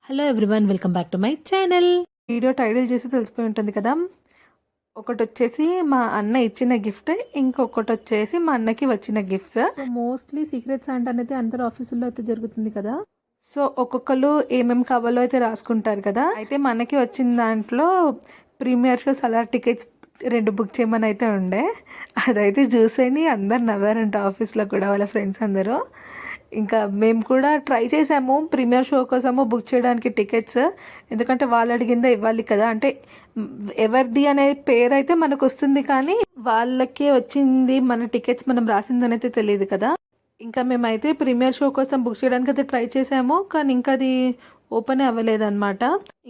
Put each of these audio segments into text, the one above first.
Hello everyone, welcome back to my channel. Video title చేసి తెలిసిపోయి ఉంటుంది కదా. ఒకటి వచ్చేసి మా అన్న ఇచ్చిన గిఫ్ట్, ఇంకొకటి వచ్చేసి మా అన్నకి వచ్చిన gifts. So mostly secret Santa అనేది అందరు ఆఫీసుల్లో అయితే జరుగుతుంది కదా. సో ఒక్కొక్కరు ఏమేమి కావాలో అయితే రాసుకుంటారు కదా. అయితే మనకి వచ్చిన దాంట్లో premiere show Salaar tickets 2 book చేయమని అయితే ఉండే. అదైతే చూసేని అందరు నవ్వారంట ఆఫీస్లో కూడా, వాళ్ళ ఫ్రెండ్స్ అందరూ. ఇంకా మేము కూడా ట్రై చేసాము ప్రీమియర్ షో కోసము బుక్ చేయడానికి టికెట్స్. ఎందుకంటే వాళ్ళు అడిగిందే ఇవ్వాలి కదా. అంటే ఎవరిది అనే పేరు అయితే మనకు వస్తుంది, కానీ వాళ్ళకే వచ్చింది మన టికెట్స్ మనం రాసిందని అయితే తెలియదు కదా. ఇంకా మేమైతే ప్రీమియర్ షో కోసం బుక్ చేయడానికి అయితే ట్రై చేసాము, కానీ ఇంకా అది ఓపెన్ అవ్వలేదు అనమాట.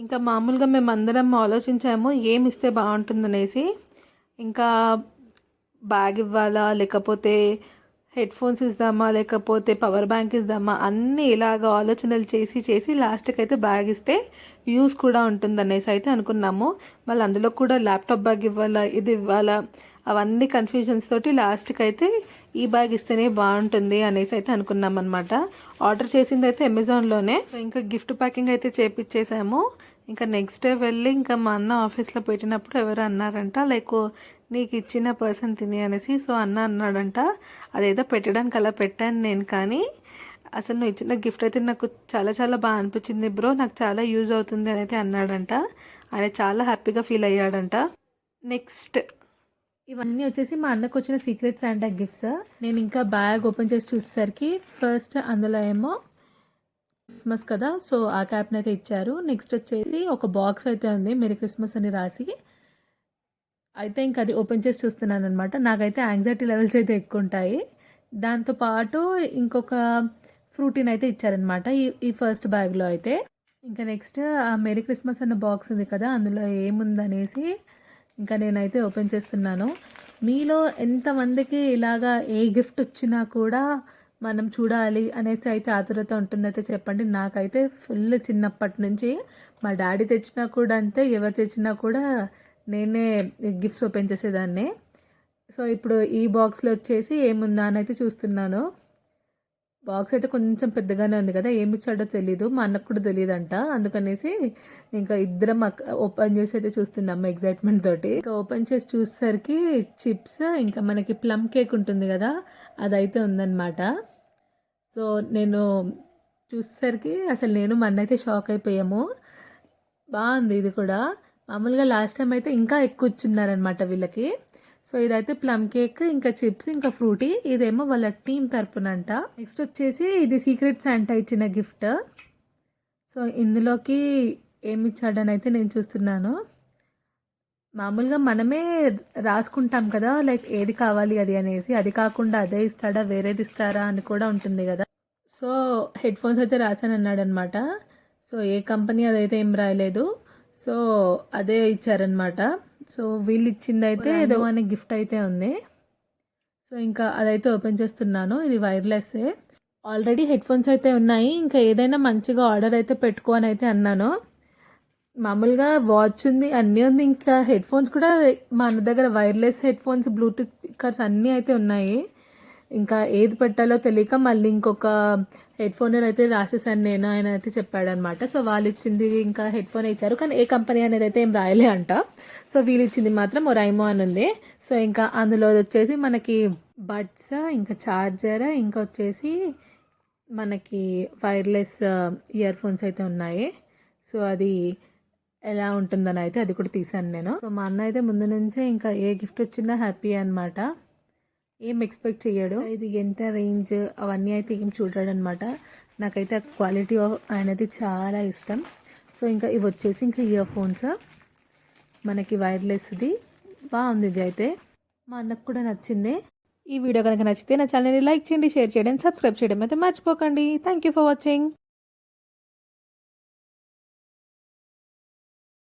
ఇంకా మామూలుగా మేము అందరం ఆలోచించాము ఏమి ఇస్తే బాగుంటుందనేసి. ఇంకా బ్యాగ్ ఇవ్వాలా, లేకపోతే హెడ్ ఫోన్స్ ఇద్దామా, లేకపోతే పవర్ బ్యాంక్ ఇద్దామా, అన్నీ ఇలాగ ఆలోచనలు చేసి లాస్ట్కి అయితే బ్యాగ్ ఇస్తే యూస్ కూడా ఉంటుందనేసి అయితే అనుకున్నాము. మళ్ళీ అందులో కూడా ల్యాప్టాప్ బ్యాగ్ ఇవ్వాలా, ఇది ఇవ్వాలా, అవన్నీ కన్ఫ్యూజన్స్ తోటి లాస్ట్కి అయితే ఈ బ్యాగ్ ఇస్తేనే బాగుంటుంది అనేసి అయితే అనుకున్నాం అనమాట. ఆర్డర్ చేసింది అయితే అమెజాన్లోనే. ఇంకా గిఫ్ట్ ప్యాకింగ్ అయితే చేపించేసాము. ఇంకా నెక్స్ట్ డే వెళ్ళి ఇంకా మా అన్న ఆఫీస్లో పెట్టినప్పుడు ఎవరు అన్నారంట, లైక్ నీకు ఇచ్చిన పర్సన్ తిని అనేసి. సో అన్న అన్నాడంట, అదేదో పెట్టడానికి అలా పెట్టాను నేను, కానీ అసలు నువ్వు ఇచ్చిన గిఫ్ట్ అయితే నాకు చాలా చాలా బాగా అనిపించింది బ్రో, నాకు చాలా యూజ్ అవుతుంది అని అయితే అన్నాడంట. ఆయన చాలా హ్యాపీగా ఫీల్ అయ్యాడంట. నెక్స్ట్ ఇవన్నీ వచ్చేసి మా అన్నకు వచ్చిన సీక్రెట్ శాంటా గిఫ్ట్స్. నేను ఇంకా బ్యాగ్ ఓపెన్ చేసి చూసేసరికి ఫస్ట్ అందులో ఏమో క్రిస్మస్ కదా, సో ఆ క్యాప్ని అయితే ఇచ్చారు. నెక్స్ట్ వచ్చేసి ఒక బాక్స్ అయితే ఉంది మెరీ క్రిస్మస్ అని రాసి. అయితే ఇంకా అది ఓపెన్ చేసి చూస్తున్నాను అనమాట. నాకైతే యాంగ్జైటీ లెవెల్స్ అయితే ఎక్కువ ఉంటాయి. దాంతోపాటు ఇంకొక ఫ్రూటీని అయితే ఇచ్చారనమాట ఈ ఫస్ట్ బ్యాగ్లో అయితే. ఇంకా నెక్స్ట్ ఆ మెరీ క్రిస్మస్ అన్న బాక్స్ ఉంది కదా, అందులో ఏముందనేసి ఇంకా నేనైతే ఓపెన్ చేస్తున్నాను. మీలో ఎంతమందికి ఇలాగా ఏ గిఫ్ట్ వచ్చినా కూడా మనం చూడాలి అనేసి అయితే ఆతురత ఉంటుందైతే చెప్పండి. నాకైతే ఫుల్ చిన్నప్పటి నుంచి మా డాడీ తెచ్చినా కూడా అంతే, ఎవరు తెచ్చినా కూడా నేనే గిఫ్ట్స్ ఓపెన్ చేసేదాన్ని. సో ఇప్పుడు ఈ బాక్స్లో వచ్చేసి ఏముందా అని అయితే చూస్తున్నాను. బాక్స్ అయితే కొంచెం పెద్దగానే ఉంది కదా, ఏమి ఇచ్చాడో తెలీదు, మా అన్నకు కూడా తెలియదంట. అందుకనేసి ఇంకా ఇద్దరం ఓపెన్ చేసి అయితే చూస్తున్నాము ఎగ్జైట్మెంట్ తోటి. ఇంకా ఓపెన్ చేసి చూసేసరికి చిప్స్, ఇంకా మనకి ప్లమ్ కేక్ ఉంటుంది కదా, అదైతే ఉందన్నమాట. సో నేను చూసేసరికి అసలు నేను మా అన్న అయితే షాక్ అయిపోయాము. బాగుంది ఇది కూడా. మామూలుగా లాస్ట్ టైం అయితే ఇంకా ఎక్కువ ఇచ్చున్నారనమాట వీళ్ళకి. సో ఇదైతే ప్లమ్ కేక్, ఇంకా చిప్స్, ఇంకా ఫ్రూటీ. ఇదేమో వాళ్ళ టీమ్ తరపునంట. నెక్స్ట్ వచ్చేసి ఇది సీక్రెట్ శాంటా ఇచ్చిన గిఫ్ట్. సో ఇందులోకి ఏమి ఇచ్చాడని అయితే నేను చూస్తున్నాను. మామూలుగా మనమే రాసుకుంటాం కదా, లైక్ ఏది కావాలి అది అనేసి. అది కాకుండా అదే ఇస్తాడా, వేరేది ఇస్తారా అని కూడా ఉంటుంది కదా. సో హెడ్ ఫోన్స్ అయితే రాశాను అన్నాడు అనమాట. సో ఏ కంపెనీ అదైతే ఏం రాయలేదు, సో అదే ఇచ్చారనమాట. సో వీళ్ళు ఇచ్చింది అయితే ఏదో అనే గిఫ్ట్ అయితే ఉంది. సో ఇంకా అదైతే ఓపెన్ చేస్తున్నాను. ఇది వైర్లెస్సే. ఆల్రెడీ హెడ్ ఫోన్స్ అయితే ఉన్నాయి, ఇంకా ఏదైనా మంచిగా ఆర్డర్ అయితే పెట్టుకో అని అయితే అన్నాను. మామూలుగా వాచ్ ఉంది, అన్నీ ఉంది, ఇంకా హెడ్ ఫోన్స్ కూడా మా అన్న దగ్గర wireless head phones, Bluetooth speakers అన్నీ అయితే ఉన్నాయి. ఇంకా ఏది పెట్టాలో తెలియక మళ్ళీ ఇంకొక హెడ్ ఫోన్ అయితే రాసేసాను నేను, ఆయన అయితే చెప్పాడనమాట. సో వాళ్ళు ఇచ్చింది ఇంకా హెడ్ ఫోన్ ఇచ్చారు, కానీ ఏ కంపెనీ అనేది అయితే ఏం రాయలే అంట. సో వీళ్ళు ఇచ్చింది మాత్రం ఒరైమో అని ఉంది. సో ఇంకా అందులో వచ్చేసి మనకి బడ్స్, ఇంకా ఛార్జర్, ఇంకా వచ్చేసి మనకి వైర్లెస్ ఇయర్ ఫోన్స్ అయితే ఉన్నాయి. సో అది ఎలా ఉంటుందని అయితే అది కూడా తీసాను నేను. సో మా అన్న అయితే ముందు నుంచే ఇంకా ఏ గిఫ్ట్ వచ్చినా హ్యాపీ అనమాట, ఏం ఎక్స్పెక్ట్ చేయడు. ఇది ఎంత రేంజ్ అవన్నీ అయితే ఏం చూడాడు అనమాట. నాకైతే క్వాలిటీ అనేది చాలా ఇష్టం. సో ఇంకా ఇవి వచ్చేసి ఇంకా ఇయర్ ఫోన్స్ మనకి వైర్లెస్ది బాగుంది. ఇది అయితే మా అన్నకు కూడా నచ్చింది. ఈ వీడియో కనుక నచ్చితే నా ఛానల్ని లైక్ చేయండి, షేర్ చేయండి, సబ్స్క్రైబ్ చేయడం అయితే మర్చిపోకండి. Thank you for watching.